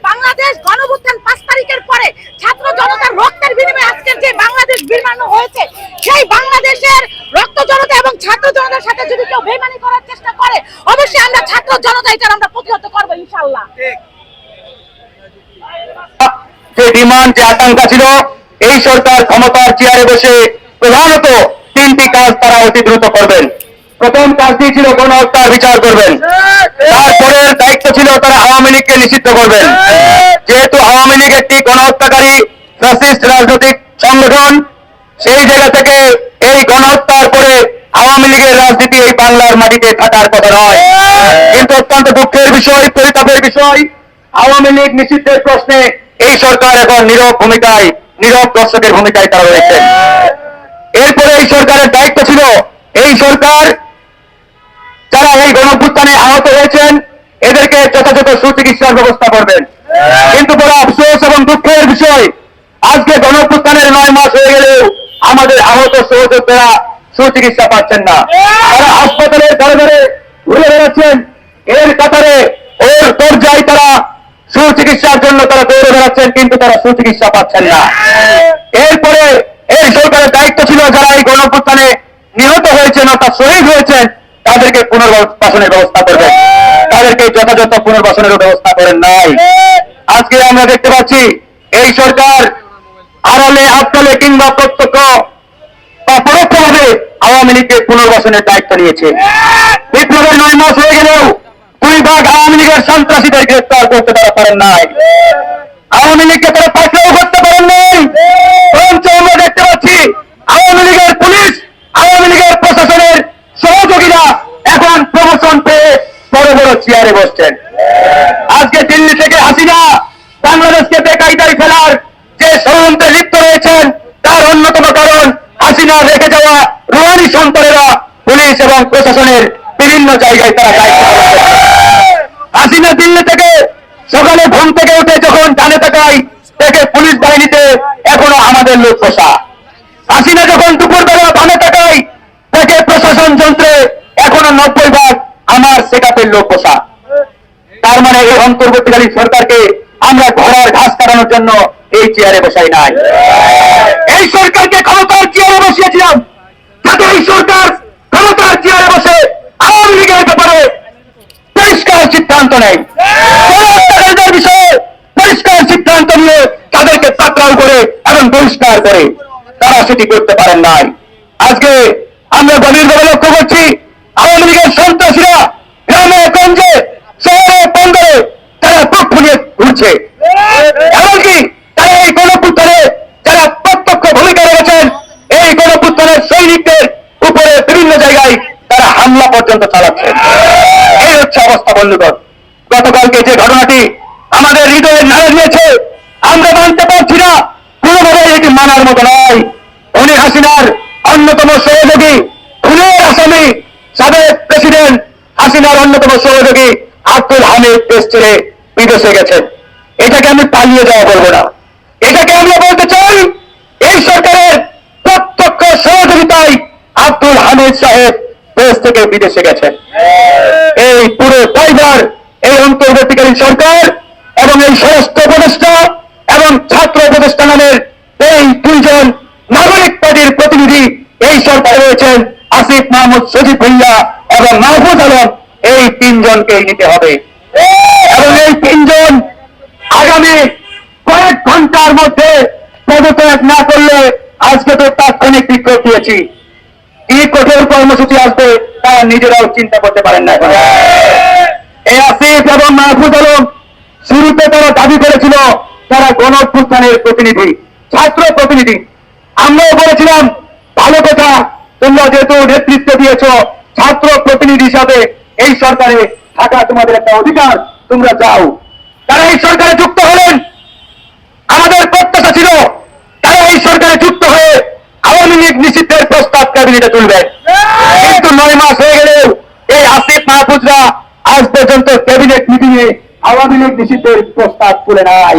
বাংলাদেশ গণঅভ্যুত্থান 5 তারিখের পরে ছাত্র জনতার রক্তের বিনিময়ে আজকের যে বাংলাদেশ নির্মাণ হয়েছে, সেই বাংলাদেশের রক্ত জনতা এবং ছাত্র জনতার সাথে যদি কেউ বেইমানি করার চেষ্টা করে, অবশ্যই আমরা ছাত্র জনতা এটার আমরা প্রতিহত করব ইনশাআল্লাহ। যে ডিমান্ড, যে আকাঙ্ক্ষা ছিল, এই সরকার ক্ষমতার চেয়ারে বসে প্রধানত 3টি কাজ তারা অতি দ্রুত করবেন। প্রথম কাজটি ছিল গণহত্যার বিচার করবেন। তারপরের দায়িত্ব ছিল তারা আওয়ামী লীগকে নিষিদ্ধ করবেন। যেহেতু আওয়ামী লীগ একটি গণহত্যাকারী ফ্যাসিস্ট রাজনৈতিক সংগঠন, সেই জায়গা থেকে এই গণহত্যার পরে আওয়ামী লীগের রাজনীতি এই বাংলার মাটিতে থাকার কথা নয়। কিন্তু অত্যন্ত দুঃখের বিষয়, পরিতাপের বিষয়, আওয়ামী লীগ নিষিদ্ধের প্রশ্নে এই সরকার এখন নীরব ভূমিকায়, নীরব দর্শকের ভূমিকায় তারা রয়েছে। এরপরে এই সরকারের দায়িত্ব ছিল, এই সরকার যারা এই গণঅভ্যুত্থানে আহত হয়েছেন এদেরকে যথাযথ সুচিকিৎসার ব্যবস্থা করবেন। কিন্তু বড় আফসোস এবং দুঃখের বিষয়, আজকে গণঅভ্যুত্থানের 9 মাস হয়ে গেলেও আমাদের আহত সহযোদ্ধারা সুচিকিৎসা পাচ্ছেন না। তারা হাসপাতালের ধারে ধারে ঘুরে বেড়াচ্ছেন, এর কাতারে ওর দরজায় তারা সুচিকিৎসার জন্য তারা দৌড়ে বেড়াচ্ছেন, কিন্তু তারা সুচিকিৎসা পাচ্ছেন না। এরপরে এই সরকারের দায়িত্ব ছিল যারা এই গণঅভ্যুত্থানে নিহত হয়েছেন অর্থাৎ শহীদ হয়েছেন তাদেরকে পুনর্বাসনের ব্যবস্থা করবেন। তাদেরকে যথাযথ পুনর্বাসনের ব্যবস্থা করেন নাই। আজকে আমরা দেখতে পাচ্ছি এই সরকার আড়ালে আবদালে কিংবা প্রত্যক্ষ বা পরোক্ষভাবে আওয়ামী লীগকে পুনর্বাসনের দায়িত্ব নিয়েছে। বিপ্লবের 9 মাস হয়ে গেলেও 2 ভাগ আওয়ামী লীগের সন্ত্রাসীদের গ্রেফতার করতে তারা পারেন নাই। আওয়ামী লীগকে তারা পাকড়াও করতে পারেন নাই। বরঞ্চ আমরা দেখতে পাচ্ছি আওয়ামী লীগের পুলিশ, আওয়ামী লীগের প্রশাসনের সহযোগীরা এখন প্রমোশন পেয়ে বড় বড় চেয়ারে বসছেন। আজকে দিল্লি থেকে হাসিনা বাংলাদেশকে বেকায়দায় ফেলার যে ষড়যন্ত্রে লিপ্ত রয়েছেন, তার অন্যতম কারণ হাসিনা রেখে যাওয়া রুহানি সন্তানেরা পুলিশ এবং প্রশাসনের বিভিন্ন জায়গায় তারা দায়িত্ব পালন করছে। হাসিনা দিল্লি থেকে সকালে ঘুম থেকে উঠে যখন ডানে তাকায় দেখে পুলিশ বাহিনীতে এখনো আমাদের লোক বসা। হাসিনা যখন দুপুরবেলা বামে তাকায় দেখে প্রশাসন যন্ত্রে এখনো 90 ভাগ আমার সেকাপের লোক বসা। তার মানে এই অন্তর্বর্তীকালীন সরকারকে আমরা ঘোড়ার ঘাস কাটানোর জন্য এই চেয়ারে বসাই নাই। এই সরকারকে ক্ষমতার চেয়ারে বসিয়েছিলাম যাতে এই সরকার ক্ষমতার চেয়ারে বসে আওয়ামী লীগের ব্যাপারে পরিষ্কার সিদ্ধান্ত নেয়, বিষয়ে পরিষ্কার সিদ্ধান্ত নিয়ে তাদেরকে পাকড়াও করে এবং বহিষ্কার করে। তারা সেটি করতে পারেন নাই। আজকে আমরা গভীরভাবে লক্ষ্য করছি আওয়ামী লীগের সন্ত্রাসীরা গ্রামে গঞ্জে শহরে বন্দরে তারা বুক ফুলিয়ে ঘুরছে। এমনকি তারা এই গণঅভ্যুত্থানে যারা প্রত্যক্ষ ভূমিকা রেখেছেন এই গণঅভ্যুত্থানের সৈনিকদের উপরে বিভিন্ন জায়গায় তারা হামলা পর্যন্ত চালাচ্ছেন। এই হচ্ছে অবস্থা বন্ধুগণ। গতকালকে যে ঘটনাটি আমাদের হৃদয়ে নাড়া দিয়েছে, আমরা মানতে পারছি না, কোনোভাবে এটি মানার মতো নয়। উনি হাসিনার অন্যতম সহযোগী, খুনের আসামি সাবেক প্রেসিডেন্ট হাসিনার অন্যতম সহযোগী আব্দুল হামিদ দেশ ছেড়ে বিদেশে গেছেন। এটাকে আমি পালিয়ে যাওয়া বলবো না, এটাকে আমরা বলতে চাই এই সরকারের প্রত্যক্ষ সহযোগিতায় আব্দুল হামিদ সাহেব দেশ থেকে বিদেশে গেছেন। এই পুরো দায়ভার এই অন্তর্বর্তীকালীন সরকার এবং এই স্বরাষ্ট্র উপদেষ্টা এবং ছাত্র উপদেষ্টা নামের এই 2 জন নাগরিক পার্টির প্রতিনিধি এই সরকারে রয়েছেন আসিফ মাহমুদ সজীব ভুইয়া এবং মাহফুজ আলম। এই 3 জনকেই নিতে হবে এবং এই 3 জন আগামী কয়েক ঘন্টার মধ্যে পদত্যাগ না করলে আজকে তো তাৎক্ষণিক বিক্ষোভ দিয়েছি, কি কঠোর কর্মসূচি আসবে তারা নিজেরাও চিন্তা করতে পারেন না। এই আসিফ এবং মাহফুজ আলম শুরুতে তারা দাবি করেছিল তারা গণঅভ্যুত্থানের প্রতিনিধি, ছাত্র প্রতিনিধি। আমরাও বলেছিলাম ভালো কথা, তোমরা যেহেতু নেতৃত্ব দিয়েছ ছাত্র প্রতিনিধি হিসাবে এই সরকারে থাকা তোমাদের একটা অধিকার, তোমরা যাও। তারা এই সরকারে যুক্ত হলেন, আমাদের প্রত্যাশা ছিল তারা এই সরকারে যুক্ত হয়ে আওয়ামী লীগ নিষিদ্ধের প্রস্তাব ক্যাবিনেটে তুলবেন। কিন্তু 9 মাস হয়ে গেলেও এই আসিফ মাহফুজরা আজ পর্যন্ত ক্যাবিনেট মিটিংয়ে আওয়ামী লীগ নিষিদ্ধের প্রস্তাব তুলে নাই।